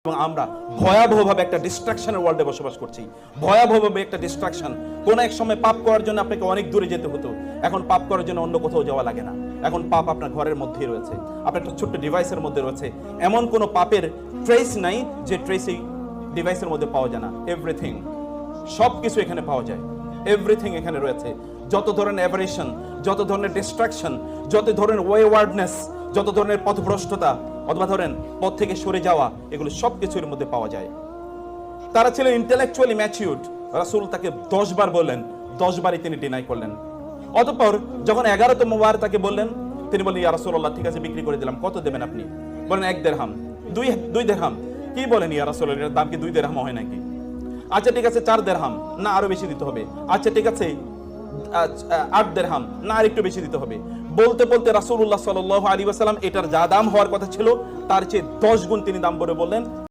এবং আমরা ভয়াবহভাবে একটা ডিস্ট্রাকশনের ওয়ার্ল্ডে বসবাস করছি। ভয়াবহভাবে একটা ডিস্ট্রাকশন। কোন এক সময় পাপ করার জন্য আপনাকে অনেক দূরে যেতে হতো, এখন পাপ করার জন্য অন্য কোথাও যাওয়া লাগে না। এখন পাপ আপনার ঘরের মধ্যেই রয়েছে, আপনার একটা ছোট্ট ডিভাইসের মধ্যে রয়েছে। এমন কোনো পাপের ট্রেস নাই যে ট্রেস এই ডিভাইসের মধ্যে পাওয়া যায় না। এভরিথিং, সব কিছু এখানে পাওয়া যায়। এভরিথিং এখানে রয়েছে। যত ধরনের অ্যাভারেশন, যত ধরনের ডিস্ট্রাকশন, যত ধরনের ওয়েওয়ার্ডনেস, যত ধরনের পথভ্রষ্টতা অথবা ধরেন পথ থেকে সরে যাওয়া, এগুলো সব কিছুর মধ্যে পাওয়া যায়। তারা ছিলেন ইন্টেলেকচুয়ালি ম্যাচিউরড। রাসূল তাকে 10 বার বললেন, 10 বারই তিনি ডিনাই করলেন। অতঃপর যখন 11তম বার তাকে বললেন, তিনি বললেন, ইয়া রাসূলুল্লাহ, ঠিক আছে, বিক্রি করে দিলাম, কত দেবেন আপনি? বলেন 1 দিরহাম। 2 দিরহাম। কি বলেন ইয়া রাসূলুল্লাহ, এর দাম কি 2 দিরহাম হয় নাকি? আচ্ছা ঠিক আছে 4 দিরহাম, না আরো বেশি দিতে হবে। আচ্ছা ঠিক আছে 8 দিরহাম, না আর একটু বেশি দিতে হবে। বলতে বলতে রাসূলুল্লাহ সাল্লাল্লাহু আলাইহি ওয়াসাল্লাম এটার যা দাম হওয়ার কথা ছিল তার চেয়ে 10 গুণ তিনি দাম বলে বললেন